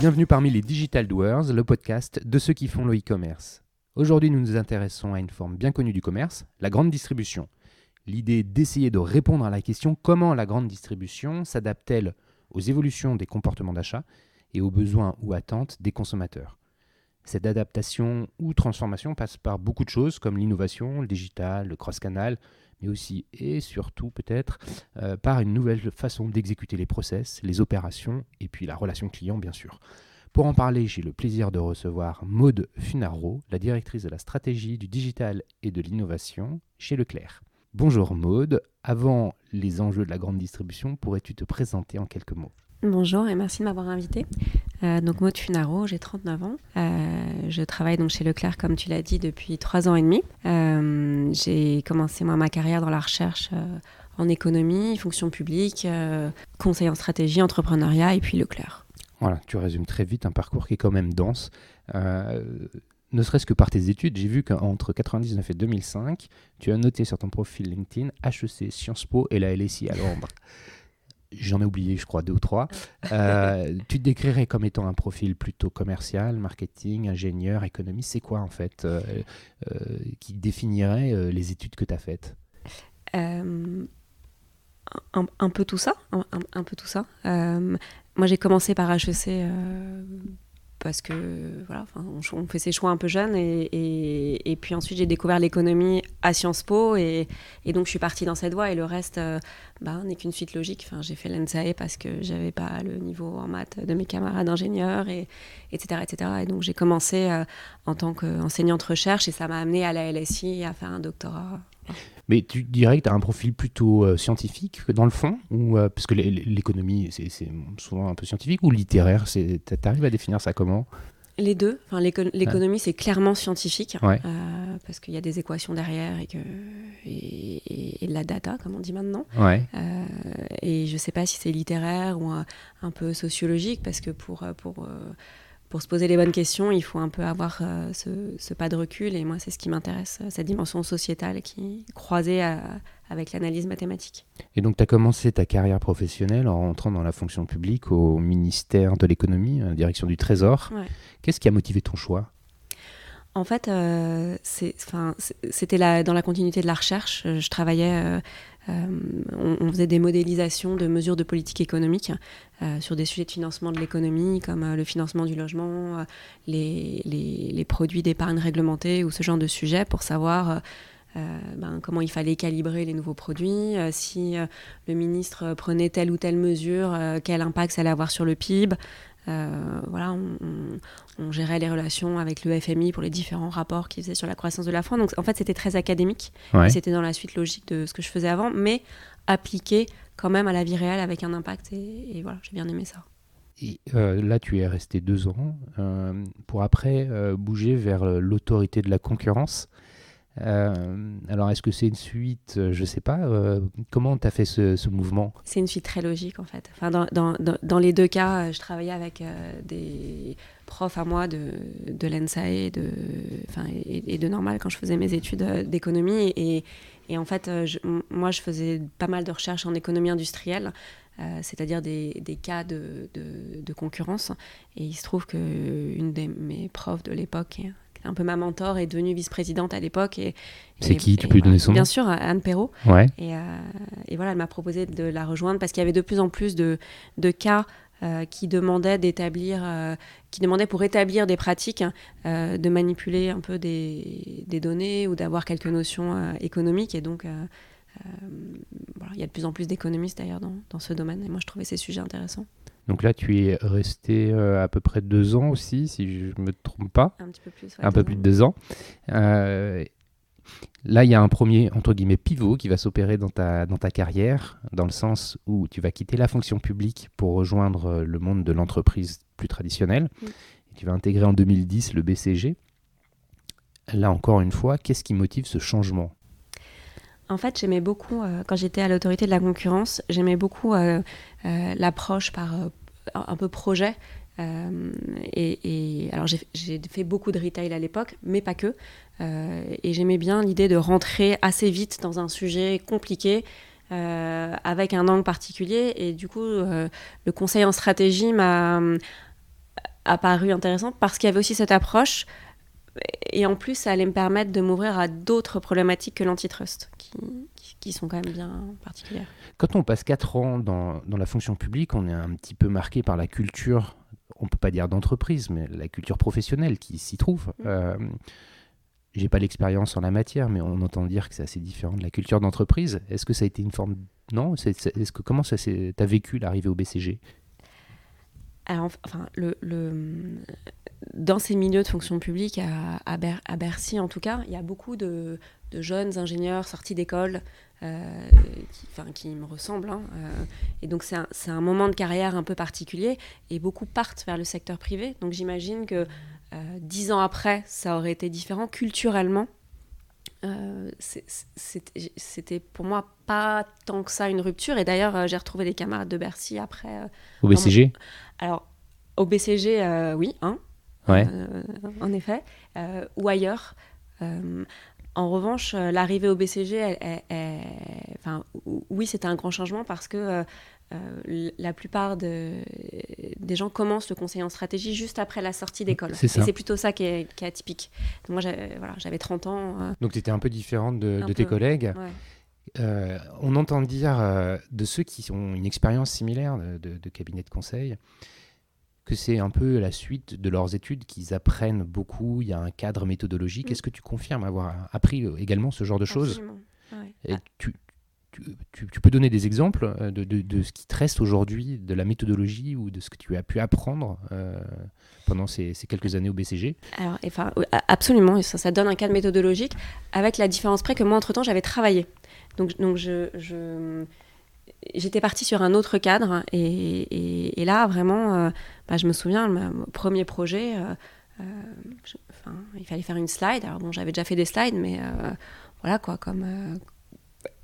Bienvenue parmi les Digital Doers, le podcast de ceux qui font le e-commerce. Aujourd'hui, nous nous intéressons à une forme bien connue du commerce, la grande distribution. L'idée est d'essayer de répondre à la question comment la grande distribution s'adapte-t-elle aux évolutions des comportements d'achat et aux besoins ou attentes des consommateurs. Cette adaptation ou transformation passe par beaucoup de choses comme l'innovation, le digital, le cross-canal, mais aussi et surtout peut-être par une nouvelle façon d'exécuter les process, les opérations et puis la relation client bien sûr. Pour en parler, j'ai le plaisir de recevoir Maude Funaro, la directrice de la stratégie, du digital et de l'innovation chez Leclerc. Bonjour Maude, avant les enjeux de la grande distribution, pourrais-tu te présenter en quelques mots ? Bonjour et merci de m'avoir invitée. Donc Maude Funaro, j'ai 39 ans. Je travaille donc chez Leclerc, comme tu l'as dit, depuis 3 ans et demi. J'ai commencé ma carrière dans la recherche en économie, fonction publique, conseil en stratégie, entrepreneuriat et puis Leclerc. Voilà, tu résumes très vite un parcours qui est quand même dense. Ne serait-ce que par tes études, j'ai vu qu'entre 1999 et 2005, tu as noté sur ton profil LinkedIn HEC, Sciences Po et la LSI à Londres. J'en ai oublié, je crois, 2 ou 3. Tu te décrirais comme étant un profil plutôt commercial, marketing, ingénieur, économiste. C'est quoi, en fait, qui définirait les études que tu as faites ? Un peu tout ça. Un peu tout ça. Moi, j'ai commencé par HEC parce que voilà, on fait ses choix un peu jeune et puis ensuite j'ai découvert l'économie à Sciences Po et donc je suis partie dans cette voie et le reste n'est qu'une suite logique. Enfin, j'ai fait l'ENSAE parce que j'avais pas le niveau en maths de mes camarades ingénieurs etc. Et donc j'ai commencé en tant qu'enseignante recherche et ça m'a amenée à la LSI à faire un doctorat. Mais tu dirais que tu as un profil plutôt scientifique dans le fond ou, parce que l'économie, c'est souvent un peu scientifique, ou littéraire, tu arrives à définir ça comment ? Les deux. Enfin, l'économie, c'est clairement scientifique, ouais. Parce qu'il y a des équations derrière et de la data, comme on dit maintenant. Ouais. Et je ne sais pas si c'est littéraire ou un peu sociologique, parce que pour se poser les bonnes questions, il faut un peu avoir ce pas de recul. Et moi, c'est ce qui m'intéresse, cette dimension sociétale qui est croisée avec l'analyse mathématique. Et donc, tu as commencé ta carrière professionnelle en rentrant dans la fonction publique au ministère de l'économie, à la direction du Trésor. Ouais. Qu'est-ce qui a motivé ton choix ? En fait, c'était dans la continuité de la recherche. Je travaillais... on faisait des modélisations de mesures de politique économique sur des sujets de financement de l'économie, comme le financement du logement, les produits d'épargne réglementée ou ce genre de sujets, pour savoir comment il fallait calibrer les nouveaux produits, si le ministre prenait telle ou telle mesure, quel impact ça allait avoir sur le PIB. Voilà, on gérait les relations avec le FMI pour les différents rapports qu'ils faisaient sur la croissance de la France. Donc en fait, c'était très académique. Ouais. Et c'était dans la suite logique de ce que je faisais avant, mais appliqué quand même à la vie réelle avec un impact. Et voilà, j'ai bien aimé ça. Et là, tu es resté 2 ans pour après bouger vers l'autorité de la concurrence. Alors, est-ce que c'est une suite ? Je ne sais pas. Comment tu as fait ce mouvement ? C'est une suite très logique, en fait. Enfin, dans les 2 cas, je travaillais avec des profs à moi de l'ENSAE et de Normal quand je faisais mes études d'économie. Et en fait, moi, je faisais pas mal de recherches en économie industrielle, c'est-à-dire des cas de concurrence. Et il se trouve qu'une de mes profs de l'époque... un peu ma mentor, est devenue vice-présidente à l'époque. C'est qui ? Tu peux lui donner son nom ? Bien sûr, Anne Perrault. Ouais. Et voilà, elle m'a proposé de la rejoindre parce qu'il y avait de plus en plus de cas qui demandaient pour établir des pratiques, de manipuler un peu des données ou d'avoir quelques notions économiques. Et donc, il y a de plus en plus d'économistes d'ailleurs dans ce domaine. Et moi, je trouvais ces sujets intéressants. Donc là, tu es resté à peu près 2 ans aussi, si je ne me trompe pas. Un petit peu plus. Ouais, un peu plus de 2 ans. Là, il y a un premier, entre guillemets, pivot qui va s'opérer dans ta carrière, dans le sens où tu vas quitter la fonction publique pour rejoindre le monde de l'entreprise plus traditionnelle. Et tu vas intégrer en 2010 le BCG. Là, encore une fois, qu'est-ce qui motive ce changement ? En fait, j'aimais beaucoup, quand j'étais à l'autorité de la concurrence, j'aimais beaucoup l'approche par un peu projet. Alors j'ai fait beaucoup de retail à l'époque, mais pas que. Et j'aimais bien l'idée de rentrer assez vite dans un sujet compliqué, avec un angle particulier. Et du coup, le conseil en stratégie apparu intéressant parce qu'il y avait aussi cette approche. Et en plus, ça allait me permettre de m'ouvrir à d'autres problématiques que l'antitrust, qui sont quand même bien particulières. Quand on passe 4 ans dans la fonction publique, on est un petit peu marqué par la culture, on ne peut pas dire d'entreprise, mais la culture professionnelle qui s'y trouve. J'ai pas l'expérience en la matière, mais on entend dire que c'est assez différent de la culture d'entreprise. Est-ce que ça a été une forme... Non, comment t'as vécu l'arrivée au BCG? Alors, enfin, dans ces milieux de fonction publique, à Bercy en tout cas, il y a beaucoup de jeunes ingénieurs sortis d'école qui me ressemblent. Et donc, c'est un moment de carrière un peu particulier. Et beaucoup partent vers le secteur privé. Donc, j'imagine que 10 ans après, ça aurait été différent. Culturellement, c'était pour moi pas tant que ça une rupture. Et d'ailleurs, j'ai retrouvé des camarades de Bercy après. Au BCG? Alors, au BCG, oui, ouais. En effet, ou ailleurs. En revanche, l'arrivée au BCG, oui, c'était un grand changement parce que la plupart des gens commencent le conseil en stratégie juste après la sortie d'école. C'est ça. Et c'est plutôt ça qui est atypique. Donc moi, j'avais 30 ans. Donc tu étais un peu différente de tes collègues. Ouais. On entend dire de ceux qui ont une expérience similaire de cabinet de conseil que c'est un peu la suite de leurs études, qu'ils apprennent beaucoup, il y a un cadre méthodologique. Est-ce que tu confirmes avoir appris également ce genre de choses? Absolument. Ouais. Et tu peux donner des exemples de ce qui te reste aujourd'hui, de la méthodologie ou de ce que tu as pu apprendre pendant ces quelques années au BCG? Alors, absolument, ça donne un cadre méthodologique, avec la différence près que moi, entre-temps, j'avais travaillé. Donc j'étais partie sur un autre cadre, et là, vraiment, je me souviens, mon premier projet, il fallait faire une slide. Alors bon, j'avais déjà fait des slides, mais voilà quoi,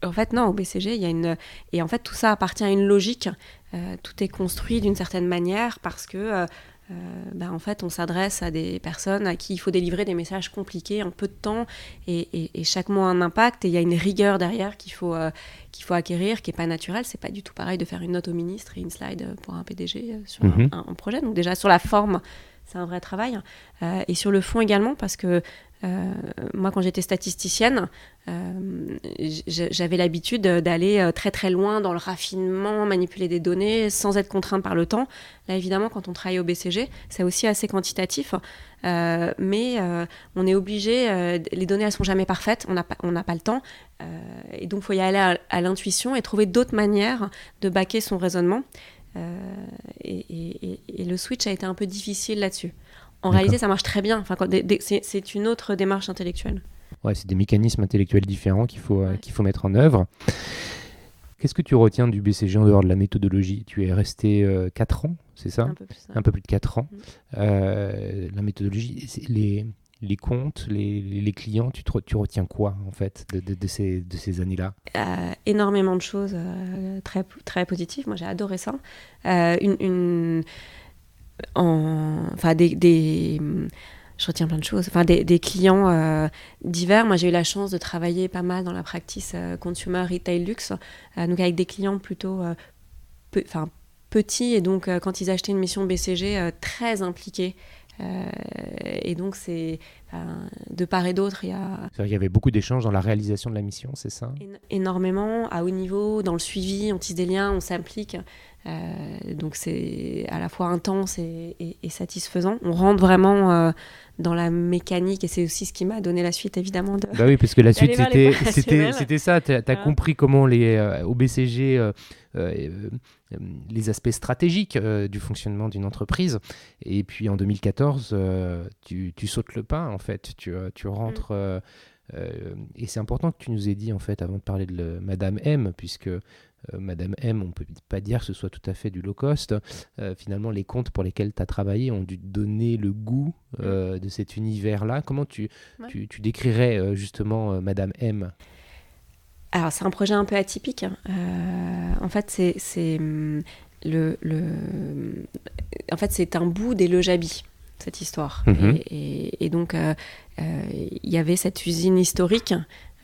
en fait, non, au BCG, il y a une... Et en fait, tout ça appartient à une logique. Tout est construit d'une certaine manière parce que, en fait, on s'adresse à des personnes à qui il faut délivrer des messages compliqués en peu de temps, et chaque mot a un impact, et il y a une rigueur derrière qu'il faut acquérir, qui n'est pas naturelle. C'est pas du tout pareil de faire une note au ministre et une slide pour un PDG sur un projet. Donc déjà, sur la forme, c'est un vrai travail. Et sur le fond également, parce que moi, quand j'étais statisticienne, j'avais l'habitude d'aller très très loin dans le raffinement, manipuler des données sans être contrainte par le temps. Là, évidemment, quand on travaille au BCG, c'est aussi assez quantitatif, mais on est obligé, les données, elles sont jamais parfaites, on n'a pas le temps, et donc il faut y aller à l'intuition et trouver d'autres manières de baquer son raisonnement. Et le switch a été un peu difficile là-dessus. En réalité, ça marche très bien. Enfin, c'est une autre démarche intellectuelle. Ouais, c'est des mécanismes intellectuels différents qu'il faut mettre en œuvre. Qu'est-ce que tu retiens du BCG en dehors de la méthodologie? Tu es resté 4 ans, c'est ça? Un peu plus de 4 ans. La méthodologie, les comptes, les clients, tu retiens quoi en fait de ces années-là? Énormément de choses très, très positives. Moi, j'ai adoré ça. Je retiens plein de choses. Des clients divers. Moi, j'ai eu la chance de travailler pas mal dans la practice consumer retail luxe, donc avec des clients plutôt petits, et donc quand ils achetaient une mission BCG, très impliqués. Et donc, de part et d'autre, il y avait beaucoup d'échanges dans la réalisation de la mission, c'est ça? Énormément, à haut niveau, dans le suivi, on tisse des liens, on s'implique. Donc c'est à la fois intense et satisfaisant. On rentre vraiment dans la mécanique, et c'est aussi ce qui m'a donné la suite, évidemment. Bah oui, parce que la suite, c'était ça. Tu as compris comment au BCG, les aspects stratégiques du fonctionnement d'une entreprise. Et puis en 2014, tu sautes le pas, en fait. Tu rentres... et c'est important que tu nous aies dit, en fait, avant de parler de Madame M, puisque Madame M, on ne peut pas dire que ce soit tout à fait du low cost. Finalement, les comptes pour lesquels tu as travaillé ont dû te donner le goût de cet univers-là. Comment tu décrirais justement Madame M? Alors, c'est un projet un peu atypique. En fait, c'est un bout des Lojabi, cette histoire. Et donc, il y avait cette usine historique,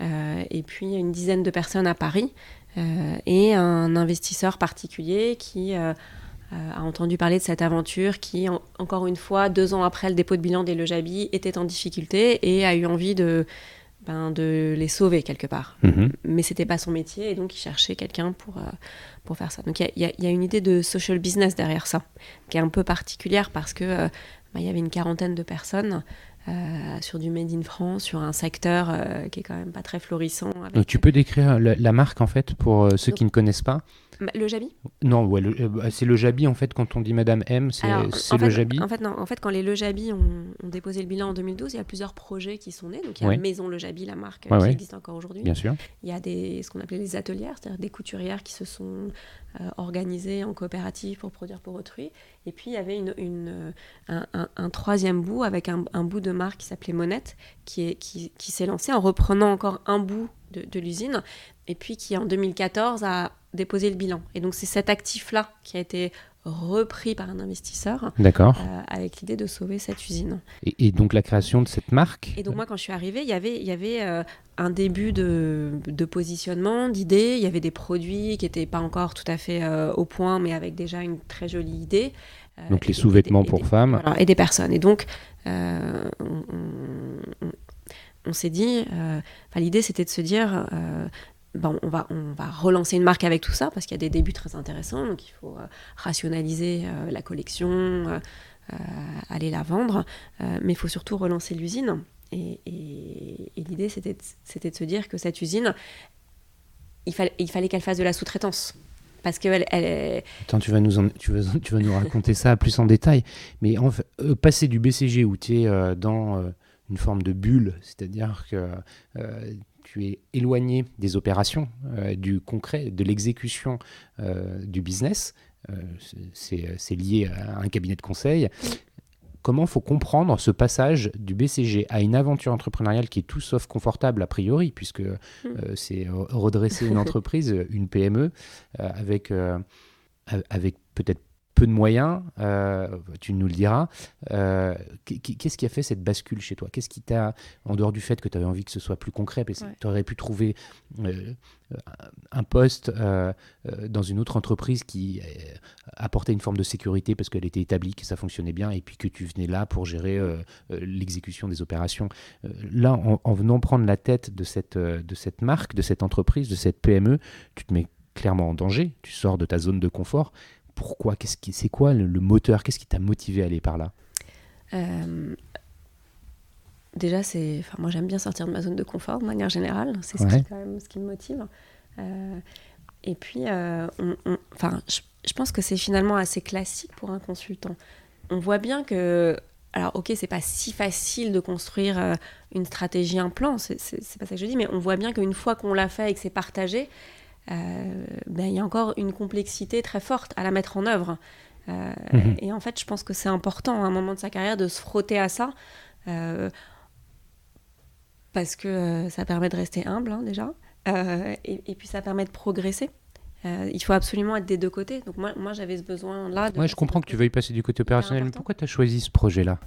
et puis une dizaine de personnes à Paris, et un investisseur particulier qui a entendu parler de cette aventure qui, encore une fois, 2 ans après le dépôt de bilan des Lojabi, était en difficulté et a eu envie de les sauver quelque part. Mais c'était pas son métier et donc il cherchait quelqu'un pour faire ça. Donc il y a une idée de social business derrière ça, qui est un peu particulière parce que il y avait une 40aine de personnes sur du Made in France, sur un secteur qui est quand même pas très florissant. Donc tu peux décrire la marque en fait pour ceux qui ne connaissent pas? Le Jabi? Non, ouais, c'est le Jabi en fait. Quand on dit Madame M, c'est le Jabi. En fait, quand les Le Jabi ont déposé le bilan en 2012, il y a plusieurs projets qui sont nés. Donc il y a Maison Le Jabi, la marque qui existe encore aujourd'hui. Bien sûr. Il y a ce qu'on appelait les atelières, c'est-à-dire des couturières qui se sont organisées en coopérative pour produire pour autrui. Et puis il y avait un troisième bout avec un bout de marque qui s'appelait Monette, qui s'est lancé en reprenant encore un bout de l'usine, et puis qui en 2014 a déposé le bilan. Et donc c'est cet actif-là qui a été repris par un investisseur. D'accord. Avec l'idée de sauver cette usine. Et donc la création de cette marque. Et donc moi quand je suis arrivée, il y avait un début de positionnement, d'idées. Il y avait des produits qui n'étaient pas encore tout à fait au point, mais avec déjà une très jolie idée. Donc les sous-vêtements pour femmes. Voilà, et des personnes. Et donc on s'est dit, l'idée c'était de se dire, on va relancer une marque avec tout ça, parce qu'il y a des débuts très intéressants, donc il faut rationaliser la collection, aller la vendre, mais il faut surtout relancer l'usine. Et l'idée c'était de se dire que cette usine, il fallait qu'elle fasse de la sous-traitance. Parce que Attends, tu vas nous raconter ça plus en détail. Mais passer du BCG où tu es dans une forme de bulle, c'est-à-dire que tu es éloigné des opérations, du concret, de l'exécution du business, c'est lié à un cabinet de conseil. Comment faut comprendre ce passage du BCG à une aventure entrepreneuriale qui est tout sauf confortable a priori, puisque c'est redresser une entreprise, une PME, avec peut-être peu de moyens, tu nous le diras. Qu'est-ce qui a fait cette bascule chez toi? Qu'est-ce qui t'a, en dehors du fait que tu avais envie que ce soit plus concret, parce que tu aurais pu trouver un poste dans une autre entreprise qui apportait une forme de sécurité parce qu'elle était établie, que ça fonctionnait bien, et puis que tu venais là pour gérer l'exécution des opérations. Là, en venant prendre la tête de cette marque, de cette entreprise, de cette PME, tu te mets clairement en danger, tu sors de ta zone de confort. Pourquoi? C'est quoi le moteur? Qu'est-ce qui t'a motivé à aller par là? Déjà, moi j'aime bien sortir de ma zone de confort de manière générale. C'est quand même ce qui me motive. Et puis, je pense que c'est finalement assez classique pour un consultant. On voit bien que, alors ok, c'est pas si facile de construire une stratégie, un plan, c'est pas ça que je dis, mais on voit bien qu'une fois qu'on l'a fait et que c'est partagé, il y a encore une complexité très forte à la mettre en œuvre. Et en fait, je pense que c'est important à un moment de sa carrière de se frotter à ça, parce que ça permet de rester humble déjà, et puis ça permet de progresser. Il faut absolument être des deux côtés. Donc moi j'avais ce besoin-là. Je comprends que tu veuilles passer du côté opérationnel, mais pourquoi tu as choisi ce projet-là?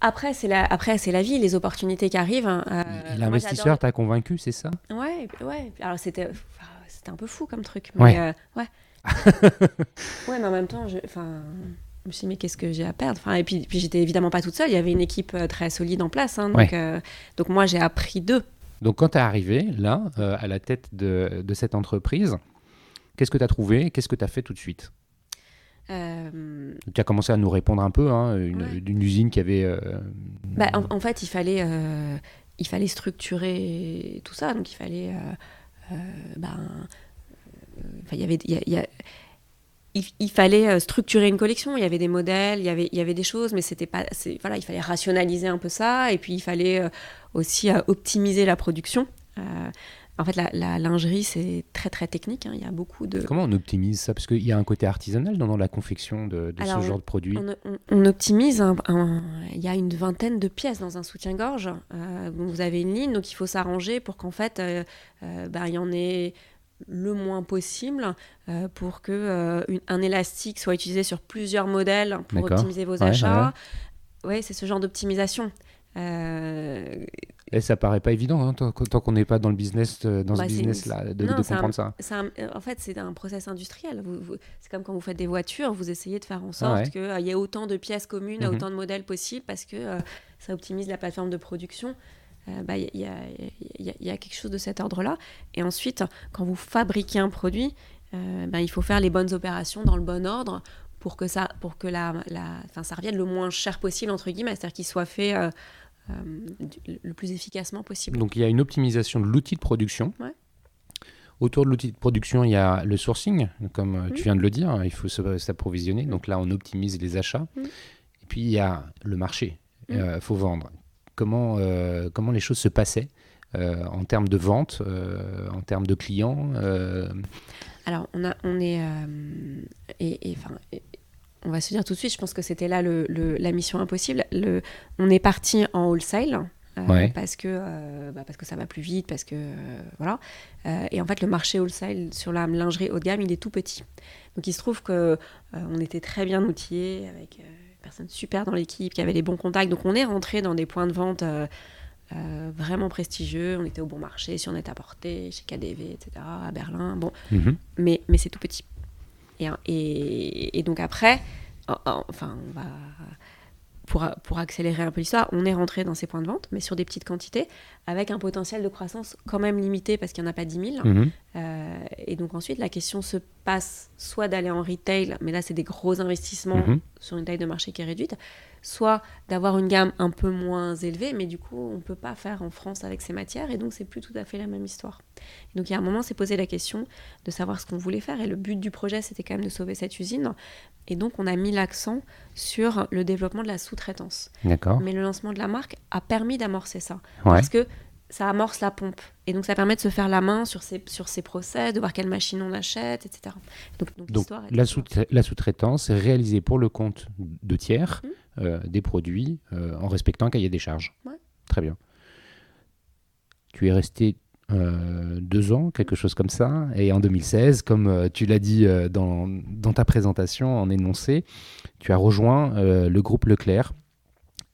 Après, c'est la vie, les opportunités qui arrivent. L'investisseur t'a convaincu, c'est ça? Ouais. Alors c'était un peu fou comme truc. Mais, ouais, mais en même temps, je me suis dit, mais qu'est-ce que j'ai à perdre? Et puis j'étais évidemment pas toute seule. Il y avait une équipe très solide en place. Donc moi, j'ai appris d'eux. Donc quand tu es arrivé là, à la tête de cette entreprise, qu'est-ce que tu as trouvé? Qu'est-ce que tu as fait tout de suite? Tu as commencé à nous répondre un peu, d'une usine qui avait... En fait, il fallait structurer tout ça. Donc il fallait... il fallait structurer une collection. Il y avait des modèles, il y avait des choses, mais c'était pas... il fallait rationaliser un peu ça. Et puis il fallait aussi optimiser la production. En fait, la lingerie, c'est très, très technique. Il y a beaucoup de... Comment on optimise ça? Parce qu'il y a un côté artisanal dans la confection de ce genre de produit. On optimise. Il y a une 20aine de pièces dans un soutien-gorge. Vous avez une ligne, donc il faut s'arranger pour qu'en fait, il y en ait le moins possible pour qu'un élastique soit utilisé sur plusieurs modèles pour optimiser vos achats. Ouais, c'est ce genre d'optimisation. Et ça paraît pas évident, hein, tant qu'on n'est pas dans le business, dans ce Bah, business-là, de comprendre ça. En fait, c'est un process industriel. C'est comme quand vous faites des voitures, vous essayez de faire en Ah sorte ouais. qu'il y ait autant de pièces communes, Mhm. autant de modèles possibles, parce que ça optimise la plateforme de production. Il y a quelque chose de cet ordre-là. Et ensuite, quand vous fabriquez un produit, il faut faire les bonnes opérations dans le bon ordre pour que ça revienne le moins cher possible, entre guillemets, c'est-à-dire qu'il soit fait le plus efficacement possible. Donc il y a une optimisation de l'outil de production. Ouais. Autour de l'outil de production, il y a le sourcing, comme tu viens de le dire, il faut s'approvisionner. Donc là, on optimise les achats. Et puis il y a le marché, faut vendre. Comment les choses se passaient en termes de vente, en termes de clients Alors, on va se dire tout de suite, je pense que c'était là la mission impossible. On est parti en wholesale. Parce que ça va plus vite, parce que voilà. Et en fait, le marché wholesale sur la lingerie haut de gamme, il est tout petit. Donc, il se trouve que on était très bien outillés, avec une personne super dans l'équipe, qui avait les bons contacts. Donc, on est rentré dans des points de vente vraiment prestigieux. On était au Bon Marché, sur Net-à-Porter, chez KaDeWe, etc., à Berlin. Bon, mais c'est tout petit. Et donc après, enfin, on va... Pour accélérer un peu l'histoire, on est rentré dans ces points de vente, mais sur des petites quantités, avec un potentiel de croissance quand même limité, parce qu'il n'y en a pas 10 000. Et donc ensuite, la question se passe soit d'aller en retail, mais là, c'est des gros investissements sur une taille de marché qui est réduite, soit d'avoir une gamme un peu moins élevée, mais du coup, on ne peut pas faire en France avec ces matières, et donc c'est plus tout à fait la même histoire. Et donc il y a un moment, on s'est posé la question de savoir ce qu'on voulait faire, et le but du projet, c'était quand même de sauver cette usine. Et donc, on a mis l'accent sur le développement de la sous-traitance. D'accord. Mais le lancement de la marque a permis d'amorcer ça. Parce que ça amorce la pompe. Et donc, ça permet de se faire la main sur ces process, de voir quelle machine on achète, etc. Donc la sous-traitance est réalisée pour le compte de tiers des produits en respectant un cahier des charges. Ouais. Très bien. Tu es resté 2 ans, quelque chose comme ça. Et en 2016, comme tu l'as dit dans ta présentation, en énoncé, tu as rejoint le groupe Leclerc.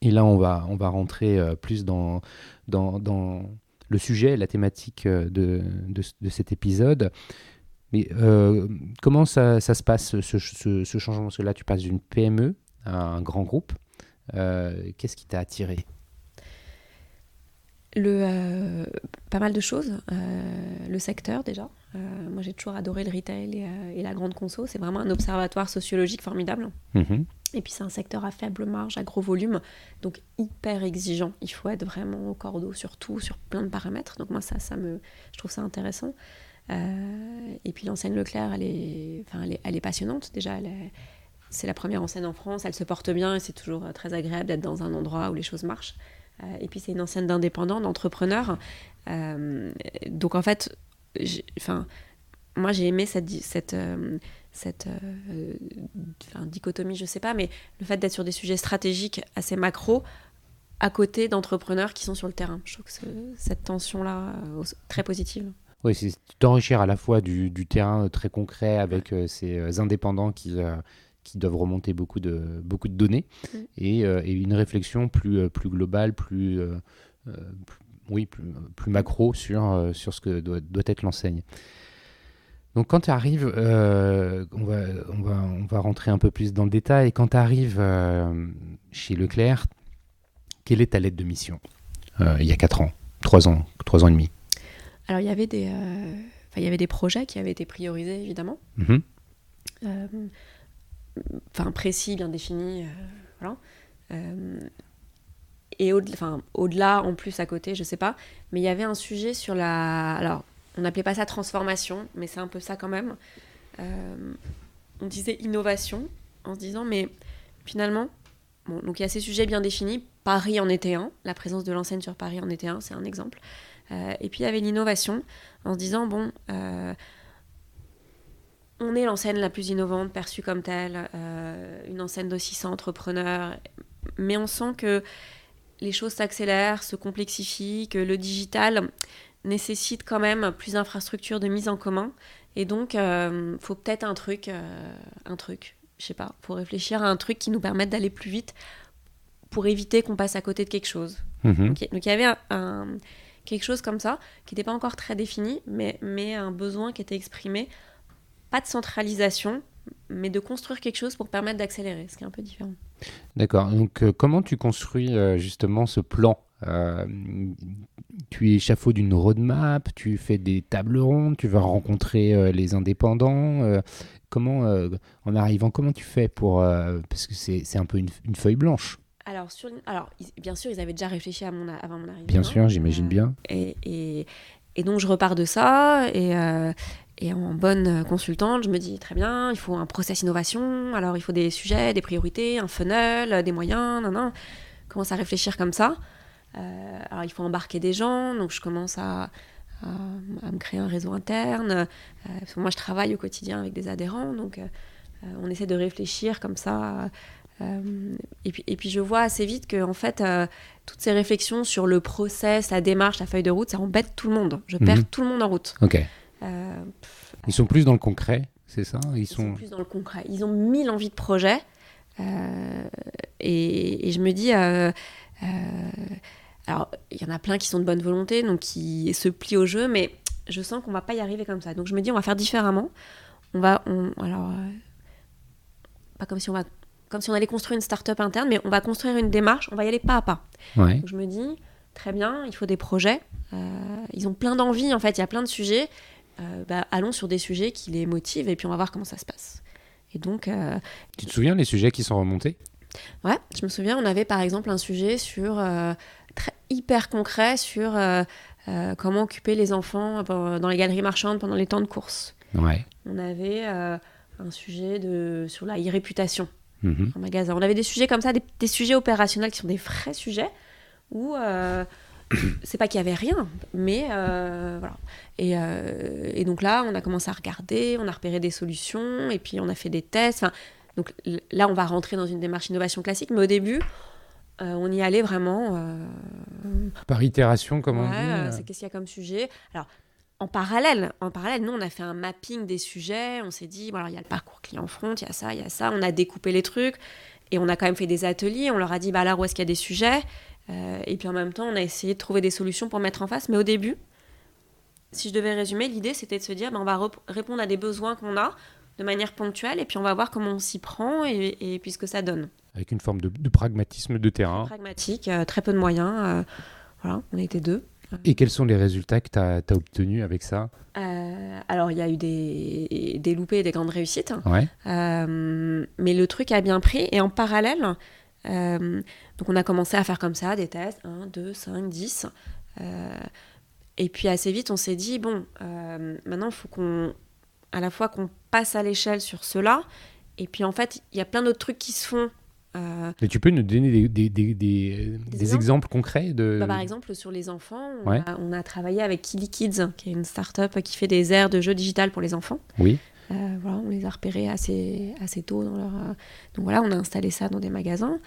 Et là, on va rentrer plus dans le sujet, la thématique de cet épisode. Mais comment ça se passe, ce changement? Parce que là, tu passes d'une PME à un grand groupe. Qu'est-ce qui t'a attiré? Pas mal de choses. Le secteur, déjà. Moi, j'ai toujours adoré le retail et la grande conso. C'est vraiment un observatoire sociologique formidable. Et puis, c'est un secteur à faible marge, à gros volume, donc hyper exigeant. Il faut être vraiment au cordeau sur tout, sur plein de paramètres. Donc, moi, je trouve ça intéressant. Et puis, l'enseigne Leclerc, elle est passionnante. Déjà, c'est la première enseigne en France. Elle se porte bien et c'est toujours très agréable d'être dans un endroit où les choses marchent. Et puis c'est une enseigne d'indépendants, d'entrepreneurs. Donc en fait, moi j'ai aimé cette dichotomie, je sais pas, mais le fait d'être sur des sujets stratégiques assez macro, à côté d'entrepreneurs qui sont sur le terrain. Je trouve que cette tension-là très positive. Oui, c'est t'enrichir à la fois du terrain très concret avec ces indépendants qui doivent remonter beaucoup de données et une réflexion plus globale, plus macro sur ce que doit être l'enseigne. Donc quand tu arrives, on va rentrer un peu plus dans le détail. Quand tu arrives chez Leclerc, quelle est ta lettre de mission il y a 4 ans, 3 ans et demi? Alors il y avait des projets qui avaient été priorisés évidemment. Précis, bien défini, voilà. Et au-delà, en plus, à côté, je sais pas, mais il y avait un sujet sur alors, on n'appelait pas ça transformation, mais c'est un peu ça quand même. On disait innovation, en se disant, mais finalement, bon, donc il y a ces sujets bien définis, Paris en était un, la présence de l'enseigne sur Paris en était un, c'est un exemple. Et puis il y avait l'innovation, en se disant, bon... on est l'enseigne la plus innovante, perçue comme telle, une enseigne de 600 entrepreneurs, mais on sent que les choses s'accélèrent, se complexifient, que le digital nécessite quand même plus d'infrastructures de mise en commun, et donc faut peut-être un truc, je sais pas, faut réfléchir à un truc qui nous permette d'aller plus vite pour éviter qu'on passe à côté de quelque chose. Mhm. Donc il y avait quelque chose comme ça, qui n'était pas encore très défini, mais un besoin qui était exprimé, pas de centralisation, mais de construire quelque chose pour permettre d'accélérer, ce qui est un peu différent. D'accord. Donc, comment tu construis justement ce plan? Tu échafaudes une roadmap, tu fais des tables rondes, tu vas rencontrer les indépendants. En arrivant, comment tu fais pour... parce que c'est un peu une feuille blanche. Alors, bien sûr, ils avaient déjà réfléchi avant mon arrivée. Bien sûr, j'imagine bien. Et donc, je repars de ça, et en bonne consultante, je me dis, très bien, il faut un process innovation, alors il faut des sujets, des priorités, un funnel, des moyens, commence à réfléchir comme ça. Alors, il faut embarquer des gens, donc je commence à me créer un réseau interne. Parce que moi, je travaille au quotidien avec des adhérents, donc on essaie de réfléchir comme ça. Et puis, je vois assez vite que, en fait, toutes ces réflexions sur le process, la démarche, la feuille de route, ça embête tout le monde. Je perds tout le monde en route. Ok. Ils sont plus dans le concret, c'est ça? Ils sont plus dans le concret. Ils ont 1000 envies de projet. Et je me dis... alors, il y en a plein qui sont de bonne volonté, donc qui se plient au jeu, mais je sens qu'on va pas y arriver comme ça. Donc je me dis, on va faire différemment. Pas comme si on allait construire une start-up interne, mais on va construire une démarche, on va y aller pas à pas. Ouais. Donc je me dis, très bien, il faut des projets. Ils ont plein d'envies, en fait, il y a plein de sujets. Allons sur des sujets qui les motivent, et puis on va voir comment ça se passe. Et donc... Tu te souviens des sujets qui sont remontés? Ouais, je me souviens, on avait par exemple un sujet hyper concret sur comment occuper les enfants dans les galeries marchandes pendant les temps de course. Ouais. On avait un sujet sur la e-réputation en magasin. On avait des sujets comme ça, des sujets opérationnels qui sont des vrais sujets où c'est pas qu'il y avait rien, mais voilà. Et donc là, on a commencé à regarder, on a repéré des solutions, et puis on a fait des tests. Donc là, on va rentrer dans une démarche innovation classique, mais au début, on y allait vraiment... Par itération, comme on dit. C'est qu'est-ce qu'il y a comme sujet. Alors, en parallèle, nous, on a fait un mapping des sujets. On s'est dit, il y a le parcours client front, il y a ça. On a découpé les trucs. Et on a quand même fait des ateliers. On leur a dit, là, où est-ce qu'il y a des sujets et puis en même temps, on a essayé de trouver des solutions pour mettre en face. Mais au début, si je devais résumer, l'idée, c'était de se dire, on va répondre à des besoins qu'on a de manière ponctuelle, et puis on va voir comment on s'y prend et puis ce que ça donne. Avec une forme de pragmatisme de terrain. Très pragmatique, très peu de moyens. Voilà, on était 2. Et quels sont les résultats que tu as obtenus avec ça? Alors, il y a eu des loupés et des grandes réussites. Ouais. Mais le truc a bien pris. Et en parallèle, donc on a commencé à faire comme ça, des tests, 1, 2, 5, 10. Et puis assez vite, on s'est dit, maintenant, il faut à la fois qu'on passe à l'échelle sur cela, et puis en fait, il y a plein d'autres trucs qui se font. Et tu peux nous donner des exemples concrets de... Par exemple, sur les enfants, Ouais. on a travaillé avec Kili Kids, qui est une start-up qui fait des aires de jeux digital pour les enfants. Oui. Voilà, on les a repérés assez tôt dans leur... Donc voilà, on a installé ça dans des magasins.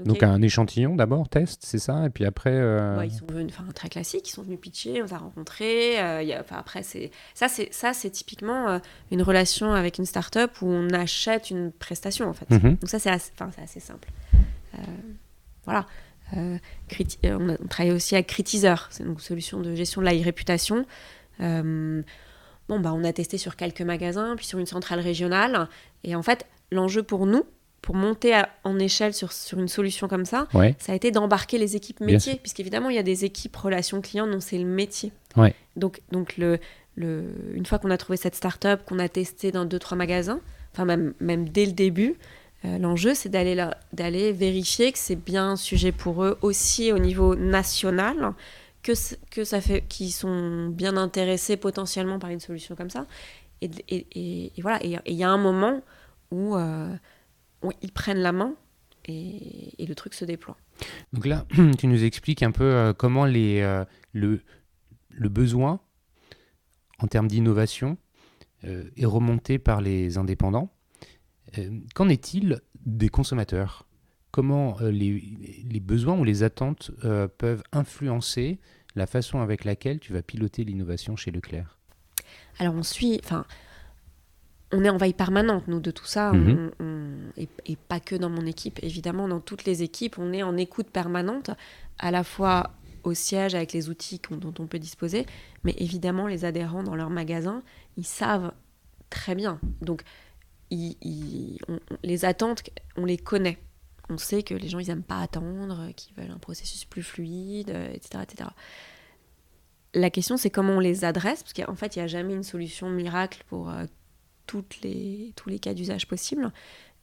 Donc un échantillon d'abord, test, c'est ça? Et puis après... ils sont venus, très classiques, ils sont venus pitcher, on les a rencontrés. Après, c'est typiquement une relation avec une start-up où on achète une prestation, en fait. Mhm. Donc ça, c'est assez simple. Voilà. On travaille aussi avec Critizer, c'est une solution de gestion de la e-réputation. On a testé sur quelques magasins, puis sur une centrale régionale. Et en fait, l'enjeu pour nous, pour monter en échelle sur une solution comme ça, Ouais. ça a été d'embarquer les équipes métiers, puisqu'évidemment, il y a des équipes relations clients dont c'est le métier. Ouais. Donc une fois qu'on a trouvé cette start-up, qu'on a testé dans 2-3 magasins, même dès le début, l'enjeu, c'est d'aller vérifier que c'est bien un sujet pour eux aussi au niveau national, que ça fait, qu'ils sont bien intéressés potentiellement par une solution comme ça. Et voilà. Et il y a un moment où ils prennent la main et le truc se déploie. Donc là, tu nous expliques un peu comment le besoin en termes d'innovation est remonté par les indépendants. Qu'en est-il des consommateurs? Comment les besoins ou les attentes peuvent influencer la façon avec laquelle tu vas piloter l'innovation chez Leclerc? Alors on est en veille permanente, nous, de tout ça, et pas que dans mon équipe. Évidemment, dans toutes les équipes, on est en écoute permanente, à la fois au siège avec les outils dont on peut disposer, mais évidemment, les adhérents dans leur magasin, ils savent très bien. Donc, les attentes, on les connaît. On sait que les gens, ils n'aiment pas attendre, qu'ils veulent un processus plus fluide, etc., etc. La question, c'est comment on les adresse, parce qu'en fait, il n'y a jamais une solution miracle pour tous les cas d'usage possibles,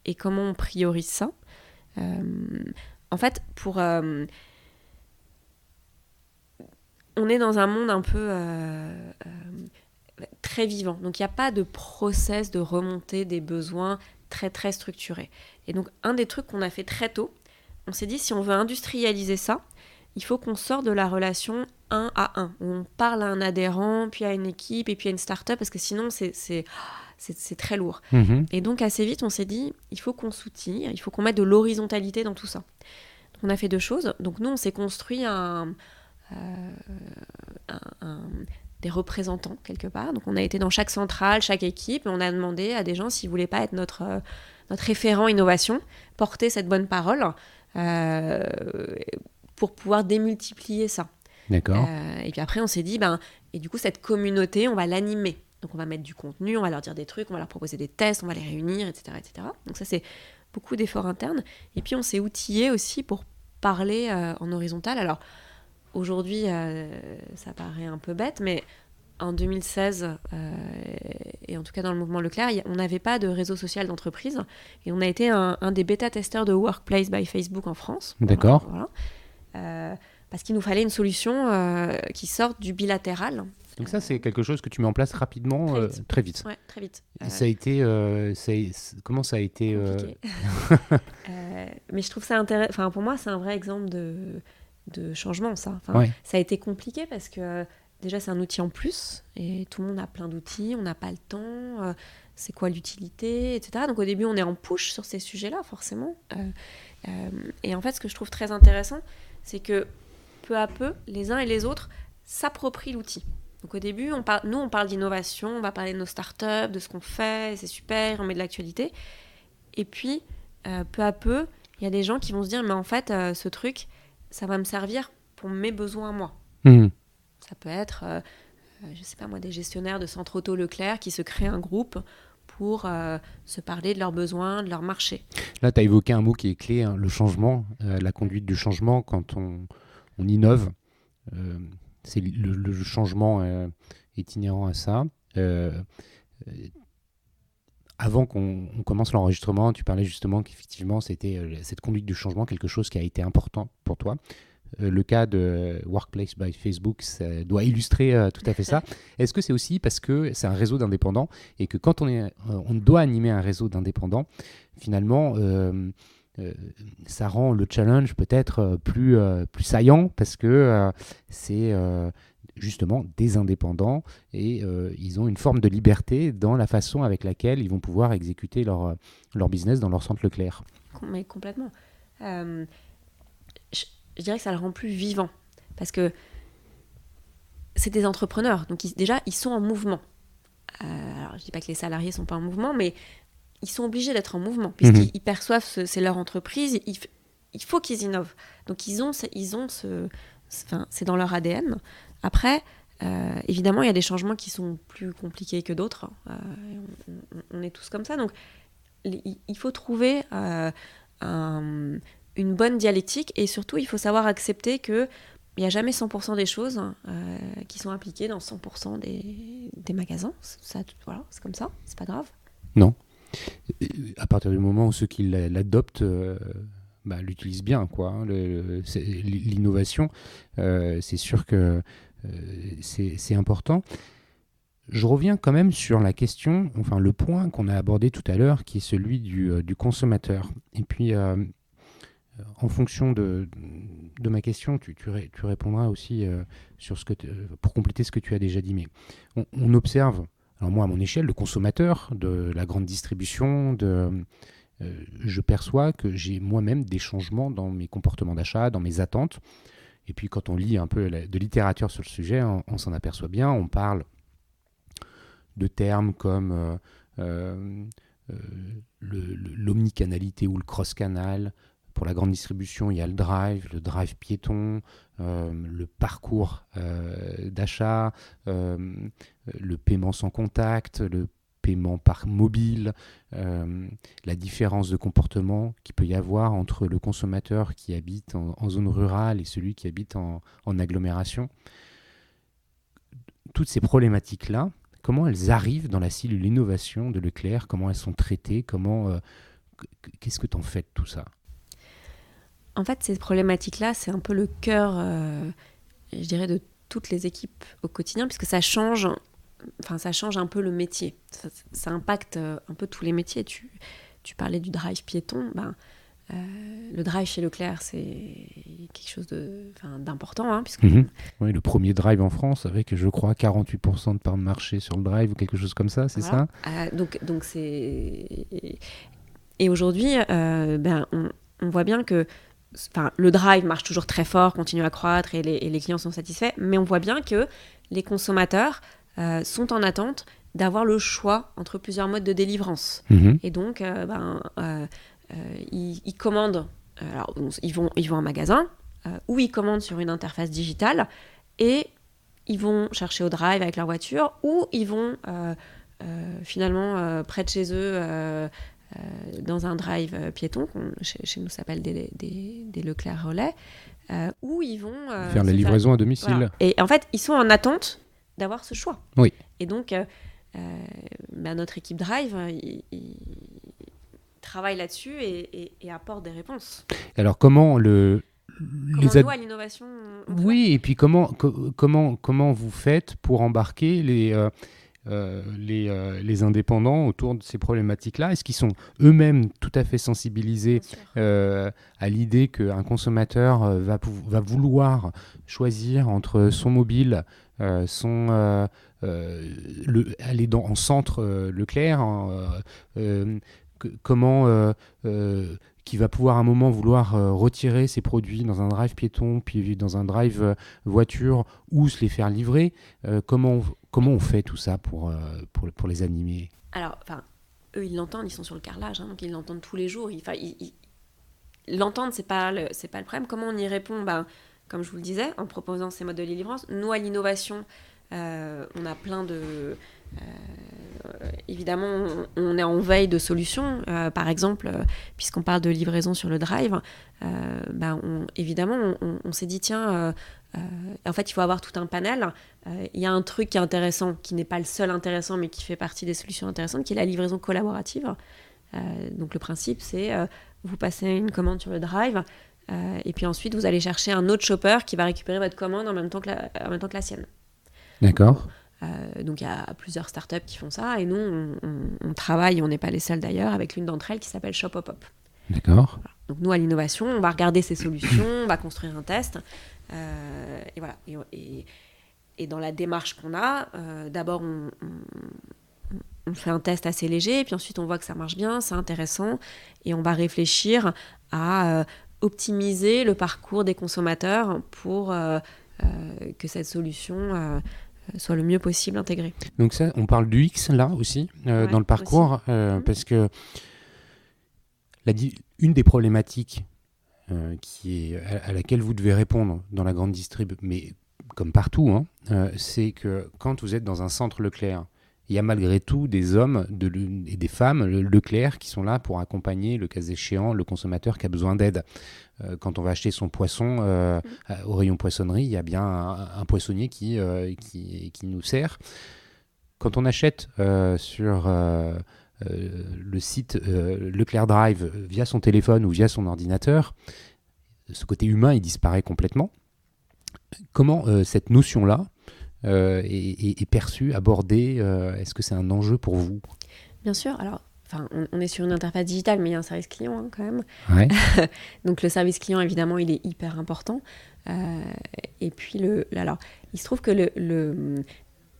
et comment on priorise ça. En fait, on est dans un monde un peu très vivant, donc il n'y a pas de process de remontée des besoins très très structuré. Et donc, un des trucs qu'on a fait très tôt, on s'est dit, si on veut industrialiser ça, il faut qu'on sorte de la relation 1 à 1, où on parle à un adhérent, puis à une équipe, et puis à une start-up, parce que sinon, c'est très lourd. Et donc, assez vite, on s'est dit, il faut qu'on s'outille, il faut qu'on mette de l'horizontalité dans tout ça. Donc, on a fait 2 choses. Donc, nous, on s'est construit des représentants, quelque part. Donc, on a été dans chaque centrale, chaque équipe, et on a demandé à des gens s'ils ne voulaient pas être notre référent innovation, porter cette bonne parole, pour pouvoir démultiplier ça. D'accord. Et puis après, on s'est dit, et du coup, cette communauté, on va l'animer. Donc, on va mettre du contenu, on va leur dire des trucs, on va leur proposer des tests, on va les réunir, etc., etc. Donc, ça, c'est beaucoup d'efforts internes. Et puis, on s'est outillé aussi pour parler en horizontal. Alors, aujourd'hui, ça paraît un peu bête, mais en 2016, et en tout cas dans le mouvement Leclerc, on n'avait pas de réseau social d'entreprise. Et on a été un des bêta-testeurs de Workplace by Facebook en France. D'accord. Voilà. Parce qu'il nous fallait une solution qui sorte du bilatéral. Donc ça, c'est quelque chose que tu mets en place rapidement, très vite. Ouais, très vite. Ça a été... comment ça a été... compliqué. Mais je trouve ça intéressant. Enfin, pour moi, c'est un vrai exemple de changement, ça. Enfin, Ouais. Ça a été compliqué parce que déjà, c'est un outil en plus et tout le monde a plein d'outils, on n'a pas le temps, c'est quoi l'utilité, etc. Donc au début, on est en push sur ces sujets-là, forcément. Et en fait, ce que je trouve très intéressant, c'est que peu à peu, les uns et les autres s'approprient l'outil. Donc au début, on parle d'innovation, on va parler de nos startups, de ce qu'on fait, c'est super, on met de l'actualité. Et puis, peu à peu, il y a des gens qui vont se dire, mais en fait, ce truc, ça va me servir pour mes besoins à moi. Ça peut être, je sais pas moi, des gestionnaires de centres auto Leclerc qui se créent un groupe pour se parler de leurs besoins, de leur marché. Là, tu as évoqué un mot qui est clé, hein, le changement, la conduite du changement quand on innove. C'est le changement est inhérent à ça. Avant qu'on commence l'enregistrement, tu parlais justement qu'effectivement, c'était cette conduite du changement, quelque chose qui a été important pour toi. Le cas de Workplace by Facebook, ça doit illustrer tout à fait ça. Est-ce que c'est aussi parce que c'est un réseau d'indépendants et que quand on doit animer un réseau d'indépendants, finalement, ça rend le challenge peut-être plus saillant parce que c'est justement des indépendants et ils ont une forme de liberté dans la façon avec laquelle ils vont pouvoir exécuter leur business dans leur centre Leclerc. Mais complètement. Je dirais que ça le rend plus vivant parce que c'est des entrepreneurs, donc déjà ils sont en mouvement. Alors je dis pas que les salariés sont pas en mouvement, mais ils sont obligés d'être en mouvement puisqu'ils perçoivent c'est leur entreprise, il faut qu'ils innovent. Donc ils ont c'est dans leur ADN. Après, évidemment, il y a des changements qui sont plus compliqués que d'autres. On est tous comme ça, donc il faut trouver une bonne dialectique et surtout il faut savoir accepter qu'il n'y a jamais 100% des choses qui sont appliquées dans 100% des magasins. Voilà, c'est comme ça, c'est pas grave. Non. À partir du moment où ceux qui l'adoptent l'utilisent bien, quoi. Hein, l'innovation, c'est sûr que c'est important. Je reviens quand même sur la question, enfin le point qu'on a abordé tout à l'heure, qui est celui du consommateur. Et puis en fonction de ma question, tu répondras aussi sur pour compléter ce que tu as déjà dit. Mais on observe, alors moi à mon échelle, le consommateur de la grande distribution, je perçois que j'ai moi-même des changements dans mes comportements d'achat, dans mes attentes. Et puis quand on lit un peu de littérature sur le sujet, on s'en aperçoit bien. On parle de termes comme l'omnicanalité ou le cross-canal. Pour la grande distribution, il y a le drive piéton, le parcours d'achat, le paiement sans contact, le paiement par mobile, la différence de comportement qu'il peut y avoir entre le consommateur qui habite en zone rurale et celui qui habite en agglomération. Toutes ces problématiques-là, comment elles arrivent dans la cellule innovation de Leclerc? Comment elles sont traitées? Qu'est-ce que tu en fais de tout ça? En fait, ces problématiques-là, c'est un peu le cœur, je dirais, de toutes les équipes au quotidien, puisque ça change un peu le métier. Ça impacte un peu tous les métiers. Tu parlais du drive piéton. Le drive chez Leclerc, c'est quelque chose d'important. Puisque Oui, le premier drive en France avec, je crois, 48% de part de marché sur le drive ou quelque chose comme ça, c'est voilà. ça? Donc c'est... Et aujourd'hui, on voit bien que le drive marche toujours très fort, continue à croître et les clients sont satisfaits, mais on voit bien que les consommateurs sont en attente d'avoir le choix entre plusieurs modes de délivrance. Et donc, ils commandent, ils vont en magasin ou ils commandent sur une interface digitale et ils vont chercher au drive avec leur voiture ou ils vont finalement près de chez eux dans un drive piéton, chez nous ça s'appelle des Leclerc Relais, où ils vont faire la livraison à domicile. Voilà. Et en fait, ils sont en attente d'avoir ce choix. Oui. Et donc, notre équipe Drive, il travaille là-dessus et apporte des réponses. Alors, comment nous, à l'innovation, oui, et puis comment vous faites pour embarquer les indépendants autour de ces problématiques-là? Est-ce qu'ils sont eux-mêmes tout à fait sensibilisés à l'idée qu'un consommateur va vouloir choisir entre son mobile, aller en centre Leclerc, qui va pouvoir à un moment vouloir retirer ses produits dans un drive piéton, puis dans un drive voiture, ou se les faire livrer. Comment on fait tout ça pour les animer? Alors, eux, ils l'entendent, ils sont sur le carrelage, donc ils l'entendent tous les jours. L'entendre, c'est pas le problème. Comment on y répond? Comme je vous le disais, en proposant ces modes de délivrance. Nous, à l'innovation, on a plein de... évidemment, on est en veille de solutions. Par exemple, puisqu'on parle de livraison sur le drive, évidemment, on s'est dit, tiens, en fait, il faut avoir tout un panel. Il y a un truc qui est intéressant, qui n'est pas le seul intéressant, mais qui fait partie des solutions intéressantes, qui est la livraison collaborative. Donc, le principe, c'est vous passez une commande sur le drive, et puis ensuite, vous allez chercher un autre shopper qui va récupérer votre commande en même temps que la sienne. D'accord. Donc il y a plusieurs startups qui font ça et nous on travaille, on n'est pas les seuls d'ailleurs, avec l'une d'entre elles qui s'appelle Shopopop. D'accord. Voilà. Donc nous à l'innovation, on va regarder ces solutions, on va construire un test et voilà. Et dans la démarche qu'on a, d'abord on fait un test assez léger et puis ensuite on voit que ça marche bien, c'est intéressant et on va réfléchir à optimiser le parcours des consommateurs pour que cette solution soit le mieux possible intégrée. Donc ça, on parle du X là aussi, dans le parcours, parce que une des problématiques à laquelle vous devez répondre dans la grande distrib, mais comme partout, c'est que quand vous êtes dans un centre Leclerc, il y a malgré tout des hommes et des femmes Leclerc qui sont là pour accompagner, le cas échéant, le consommateur qui a besoin d'aide. Quand on va acheter son poisson au rayon poissonnerie, il y a bien un poissonnier qui nous sert. Quand on achète sur le site Leclerc Drive via son téléphone ou via son ordinateur, ce côté humain, il disparaît complètement. Comment cette notion-là est perçue, abordée? Est-ce que c'est un enjeu pour vous? Bien sûr. Alors, on est sur une interface digitale, mais il y a un service client quand même. Ouais. Donc le service client, évidemment, il est hyper important. Et puis, alors, il se trouve que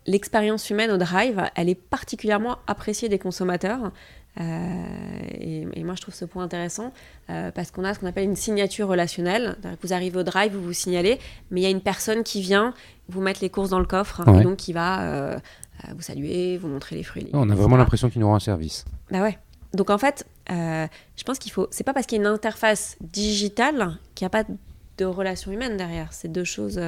l'expérience humaine au drive, elle est particulièrement appréciée des consommateurs. Et moi, je trouve ce point intéressant parce qu'on a ce qu'on appelle une signature relationnelle. Vous arrivez au drive, vous vous signalez, mais il y a une personne qui vient vous mettre les courses dans le coffre et donc qui va vous saluer, vous montrer les fruits. On a vraiment l'impression qu'ils nous rendent un service. Bah ouais. Donc en fait, je pense qu'il faut. C'est pas parce qu'il y a une interface digitale qu'il n'y a pas de relation humaine derrière. C'est deux choses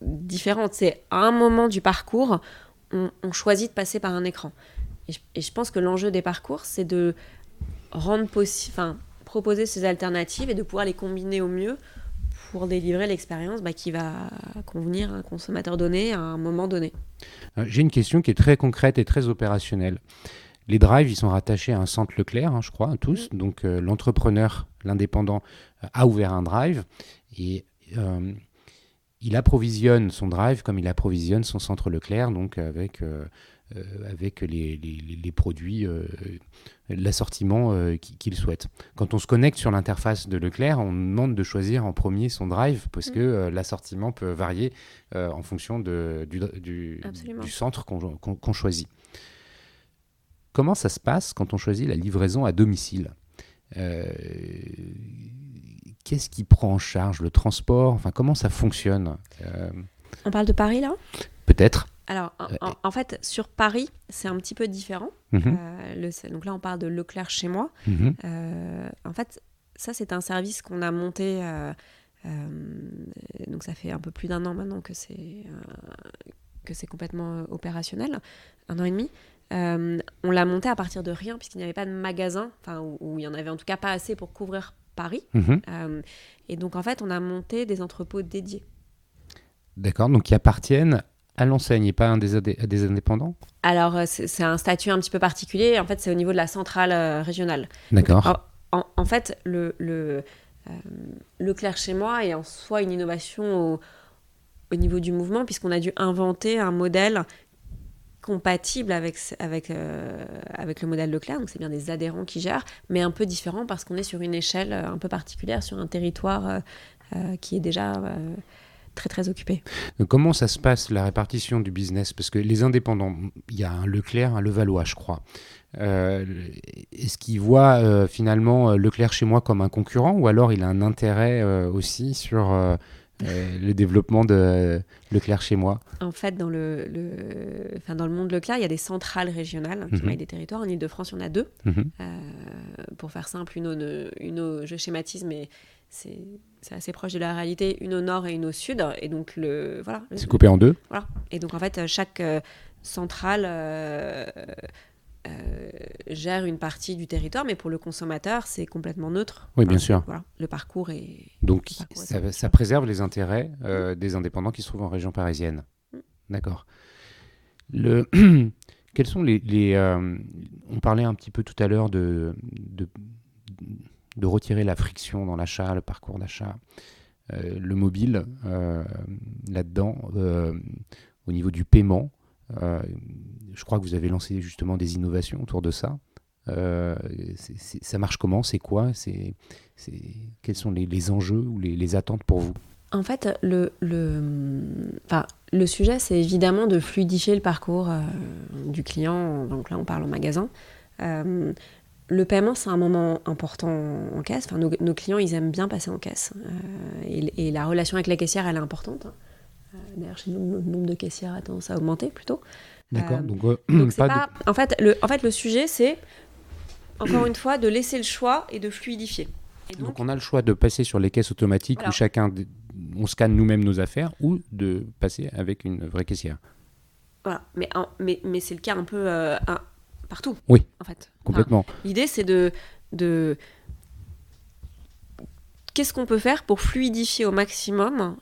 différentes. C'est à un moment du parcours, on choisit de passer par un écran. Et je pense que l'enjeu des parcours, c'est de rendre proposer ces alternatives et de pouvoir les combiner au mieux pour délivrer l'expérience qui va convenir à un consommateur donné à un moment donné. J'ai une question qui est très concrète et très opérationnelle. Les drives, ils sont rattachés à un centre Leclerc, je crois, tous. Donc l'entrepreneur, l'indépendant, a ouvert un drive et il approvisionne son drive comme il approvisionne son centre Leclerc, donc avec les produits, l'assortiment qu'il souhaite. Quand on se connecte sur l'interface de Leclerc, on demande de choisir en premier son drive parce que l'assortiment peut varier en fonction du centre qu'on choisit. Comment ça se passe quand on choisit la livraison à domicile ? Qu'est-ce qui prend en charge le transport ? Enfin, comment ça fonctionne ? On parle de Paris, là ? Peut-être. Alors, en fait, sur Paris, c'est un petit peu différent. Donc là, on parle de Leclerc chez moi. En fait, ça, c'est un service qu'on a monté. Donc, ça fait un peu plus d'un an maintenant que c'est complètement opérationnel, 1 an et demi. On l'a monté à partir de rien, puisqu'il n'y avait pas de magasin, où il n'y en avait en tout cas pas assez pour couvrir Paris. Et donc, en fait, on a monté des entrepôts dédiés. D'accord, donc qui appartiennent à l'enseigne et pas à des indépendants ? Alors, c'est un statut un petit peu particulier. En fait, c'est au niveau de la centrale régionale. D'accord. Donc, en fait, Leclerc chez moi est en soi une innovation au niveau du mouvement, puisqu'on a dû inventer un modèle compatible avec le modèle Leclerc. Donc, c'est bien des adhérents qui gèrent, mais un peu différent parce qu'on est sur une échelle un peu particulière, sur un territoire qui est déjà... très très occupé. Donc, comment ça se passe, la répartition du business ? Parce que les indépendants, il y a un Leclerc, un Levallois, je crois. Est-ce qu'ils voient finalement Leclerc chez moi comme un concurrent, ou alors il a un intérêt aussi sur le développement de Leclerc chez moi ? En fait, dans le monde Leclerc, il y a des centrales régionales qui maillent des territoires. En Ile-de-France, il y en a 2. Pour faire simple, je schématise, mais c'est assez proche de la réalité, une au nord et une au sud. Et donc, c'est coupé en 2. Voilà. Et donc, en fait, chaque centrale gère une partie du territoire, mais pour le consommateur, c'est complètement neutre. Oui, bien sûr. Voilà. Le parcours est... Donc, ça préserve les intérêts des indépendants qui se trouvent en région parisienne. D'accord. Quels sont on parlait un petit peu tout à l'heure de retirer la friction dans l'achat, le parcours d'achat, le mobile là-dedans, au niveau du paiement. Je crois que vous avez lancé justement des innovations autour de ça. Ça marche comment ? C'est quoi ? Quels sont les enjeux ou les attentes pour vous ? En fait, le sujet, c'est évidemment de fluidifier le parcours du client. Donc là, on parle en magasin. Le paiement, c'est un moment important en caisse. Enfin, nos clients, ils aiment bien passer en caisse. Et la relation avec la caissière, elle est importante. D'ailleurs, chez nous, le nombre de caissières a tendance à augmenter plutôt. D'accord. Donc c'est pas... En fait, le sujet, c'est, encore une fois, de laisser le choix et de fluidifier. Et donc, on a le choix de passer sur les caisses automatiques où on scanne nous-mêmes nos affaires, ou de passer avec une vraie caissière. Voilà. Mais c'est le cas un peu... partout, oui, en fait. Complètement. L'idée, c'est de qu'est-ce qu'on peut faire pour fluidifier au maximum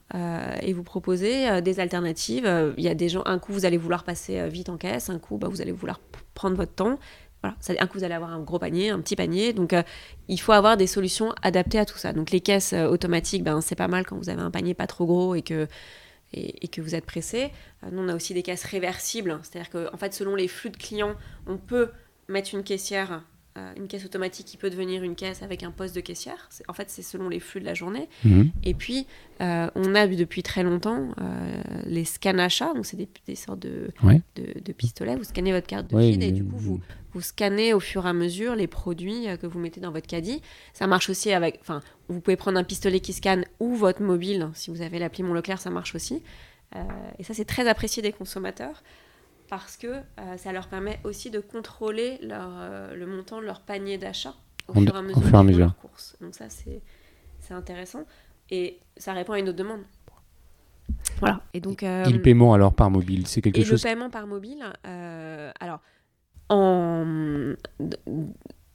et vous proposer des alternatives. Il y a des gens, un coup, vous allez vouloir passer vite en caisse, un coup, vous allez vouloir prendre votre temps. Voilà. Un coup, vous allez avoir un gros panier, un petit panier. Donc, il faut avoir des solutions adaptées à tout ça. Donc, les caisses automatiques, c'est pas mal quand vous avez un panier pas trop gros et que vous êtes pressé. Nous, on a aussi des caisses réversibles. C'est-à-dire qu'en fait, selon les flux de clients, on peut mettre une caisse automatique qui peut devenir une caisse avec un poste de caissière. En fait, c'est selon les flux de la journée. Et puis, on a depuis très longtemps les scans achats. Donc, c'est des sortes de pistolets. Vous scannez votre carte de feed et du coup, vous scannez au fur et à mesure les produits que vous mettez dans votre caddie. Ça marche aussi avec... Enfin, vous pouvez prendre un pistolet qui scanne ou votre mobile. Si vous avez l'appli Mon Leclerc, ça marche aussi. Et ça, c'est très apprécié des consommateurs parce que ça leur permet aussi de contrôler le montant de leur panier d'achat au fur et à mesure qu'ils font leurs courses. Donc ça, c'est intéressant. Et ça répond à une autre demande. Voilà. Et donc, et le paiement alors par mobile, c'est quelque chose... Et le paiement par mobile, alors,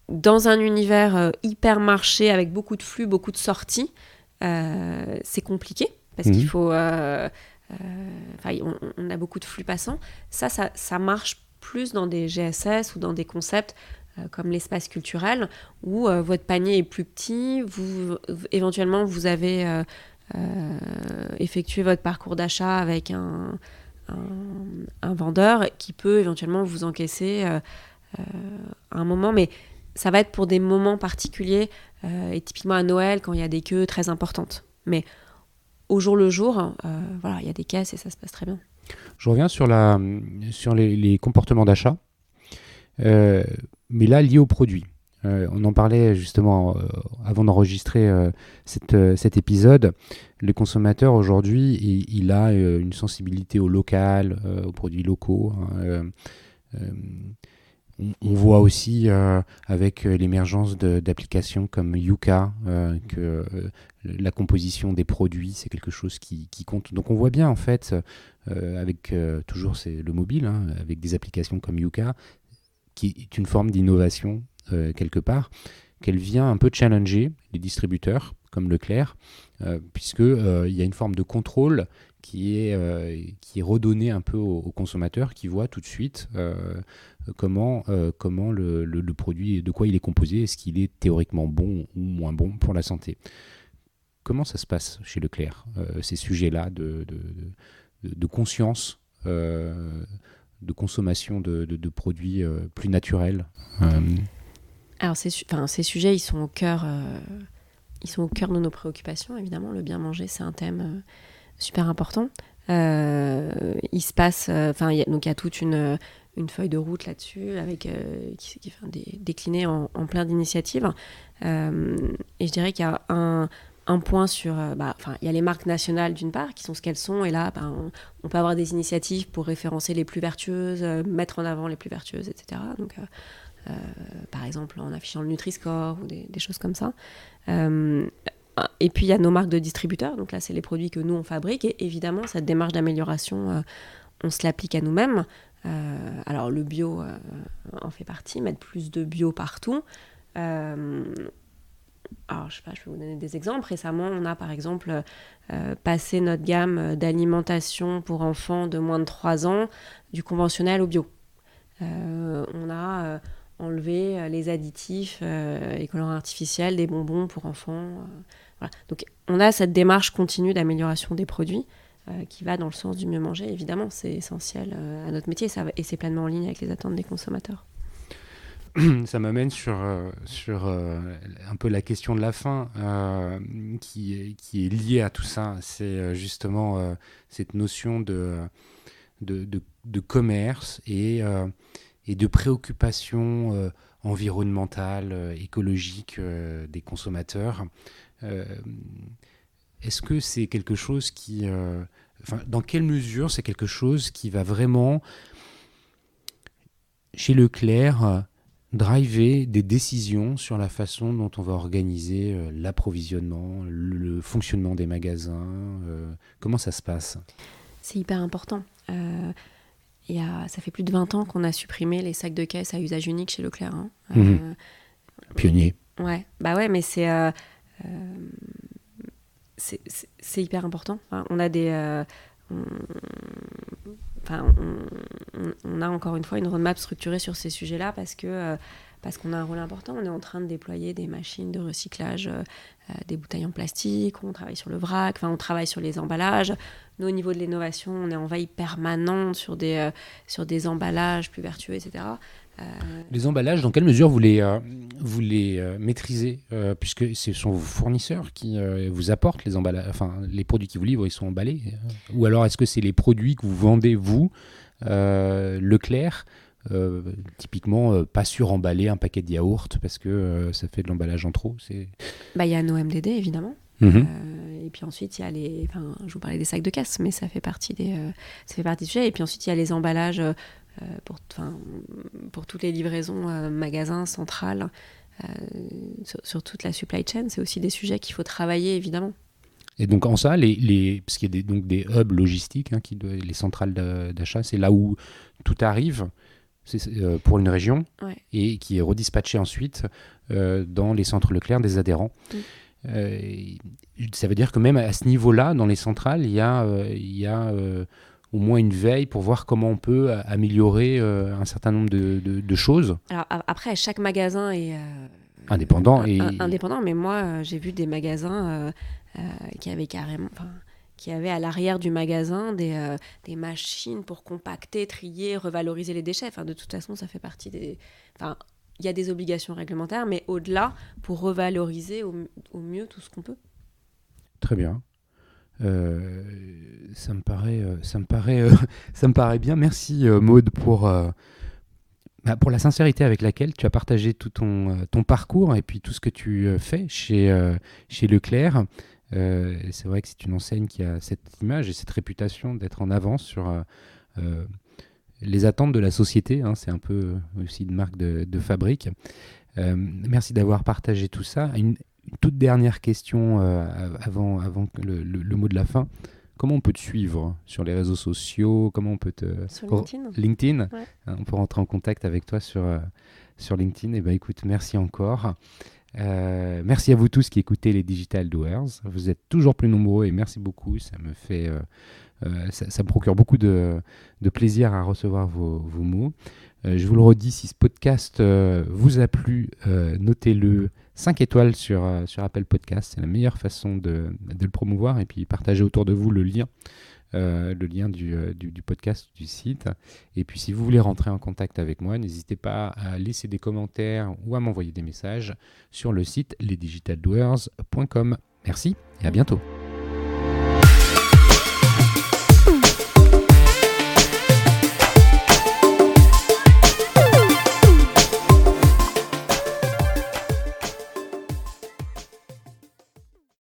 dans un univers hypermarché avec beaucoup de flux, beaucoup de sorties, c'est compliqué parce qu'il faut... on a beaucoup de flux passants. Ça marche plus dans des GSS ou dans des concepts comme l'espace culturel où votre panier est plus petit, éventuellement vous avez effectué votre parcours d'achat avec un vendeur qui peut éventuellement vous encaisser à un moment, mais ça va être pour des moments particuliers et typiquement à Noël quand il y a des queues très importantes. Mais au jour le jour, voilà, il y a des caisses et ça se passe très bien. Je reviens sur les comportements d'achat, mais là liés aux produits. On en parlait justement avant d'enregistrer cet épisode. Le consommateur aujourd'hui, il a une sensibilité au local, aux produits locaux. On voit aussi avec l'émergence d'applications comme Yuka que la composition des produits, c'est quelque chose qui compte. Donc on voit bien en fait, avec toujours le mobile, avec des applications comme Yuka, qui est une forme d'innovation quelque part, qu'elle vient un peu challenger les distributeurs comme Leclerc, puisque il y a une forme de contrôle qui est redonnée un peu aux consommateurs qui voient tout de suite comment le produit, de quoi il est composé, est-ce qu'il est théoriquement bon ou moins bon pour la santé. Comment ça se passe chez Leclerc, ces sujets-là de conscience, de consommation de produits plus naturels? Alors ces sujets, ils sont au cœur de nos préoccupations, évidemment. Le bien manger, c'est un thème super important. Il se passe, donc il y a toute une feuille de route là-dessus, avec qui déclinée en plein d'initiatives. Et je dirais qu'il y a un point sur... il y a les marques nationales d'une part, qui sont ce qu'elles sont, et là, on peut avoir des initiatives pour référencer les plus vertueuses, mettre en avant les plus vertueuses, etc. Donc, par exemple, en affichant le Nutri-Score ou des choses comme ça. Et puis, il y a nos marques de distributeurs. Donc là, c'est les produits que nous, on fabrique. Et évidemment, cette démarche d'amélioration, on se l'applique à nous-mêmes. Alors, le bio en fait partie, mettre plus de bio partout. Alors, je sais pas, je peux vous donner des exemples. Récemment, on a par exemple passé notre gamme d'alimentation pour enfants de moins de 3 ans du conventionnel au bio. On a enlevé les additifs, les colorants artificiels, des bonbons pour enfants. Voilà. Donc, on a cette démarche continue d'amélioration des produits qui va dans le sens du mieux manger. Évidemment, c'est essentiel à notre métier et c'est pleinement en ligne avec les attentes des consommateurs. Ça m'amène sur un peu la question de la fin qui est liée à tout ça. C'est justement cette notion de commerce et de préoccupation environnementale, écologique des consommateurs. Est-ce que c'est quelque chose qui... dans quelle mesure c'est quelque chose qui va vraiment, chez Leclerc, driver des décisions sur la façon dont on va organiser l'approvisionnement, le fonctionnement des magasins? Comment ça se passe? C'est hyper important. Ça fait plus de 20 ans qu'on a supprimé les sacs de caisse à usage unique chez Leclerc. Pionnier. Ouais, mais c'est hyper important. Enfin, on a on a encore une fois une roadmap structurée sur ces sujets-là parce qu'on a un rôle important. On est en train de déployer des machines de recyclage des bouteilles en plastique, on travaille sur le vrac, on travaille sur les emballages. Nous, au niveau de l'innovation, on est en veille permanente sur des emballages plus vertueux, etc. Les emballages, dans quelle mesure vous les maîtrisez, puisque ce sont vos fournisseurs qui vous apportent les emballages, les produits qui vous livrent, ils sont emballés, ou alors est-ce que c'est les produits que vous vendez, vous, Leclerc, typiquement pas suremballer un paquet de yaourt parce que ça fait de l'emballage en trop? Il y a nos MDD, évidemment. Mm-hmm. Et puis ensuite, il y a je vous parlais des sacs de caisse, mais ça fait partie du sujet. Et puis ensuite, il y a les emballages pour toutes les livraisons magasins, centrales, sur toute la supply chain. C'est aussi des sujets qu'il faut travailler, évidemment. Et donc en ça, parce qu'il y a donc des hubs logistiques, les centrales d'achat, c'est là où tout arrive pour une région et qui est redispatché ensuite dans les centres Leclerc des adhérents. Ça veut dire que même à ce niveau-là, dans les centrales, il y a au moins une veille pour voir comment on peut améliorer un certain nombre de choses. Alors après, chaque magasin est indépendant. Indépendant, mais moi, j'ai vu des magasins qui avaient à l'arrière du magasin des machines pour compacter, trier, revaloriser les déchets. Enfin, de toute façon, ça fait partie des... Enfin, il y a des obligations réglementaires, mais au-delà, pour revaloriser au mieux tout ce qu'on peut. Très bien. Ça me paraît bien. Merci Maude pour la sincérité avec laquelle tu as partagé tout ton parcours et puis tout ce que tu fais chez Leclerc. C'est vrai que c'est une enseigne qui a cette image et cette réputation d'être en avance sur les attentes de la société. C'est un peu aussi une marque de fabrique. Merci d'avoir partagé tout ça. Une toute dernière question avant le mot de la fin. Comment on peut te suivre sur les réseaux sociaux? Comment on peut sur LinkedIn. LinkedIn, ouais. On peut rentrer en contact avec toi sur LinkedIn. Écoute, merci encore. Merci à vous tous qui écoutez les Digital Doers. Vous êtes toujours plus nombreux et merci beaucoup. Ça me fait, ça me procure beaucoup de plaisir à recevoir vos mots. Je vous le redis, si ce podcast vous a plu, notez-le 5 étoiles sur Apple Podcast. C'est la meilleure façon de le promouvoir et puis partagez autour de vous le lien du podcast, du site. Et puis si vous voulez rentrer en contact avec moi, n'hésitez pas à laisser des commentaires ou à m'envoyer des messages sur le site lesdigitaldoers.com. Merci et à bientôt.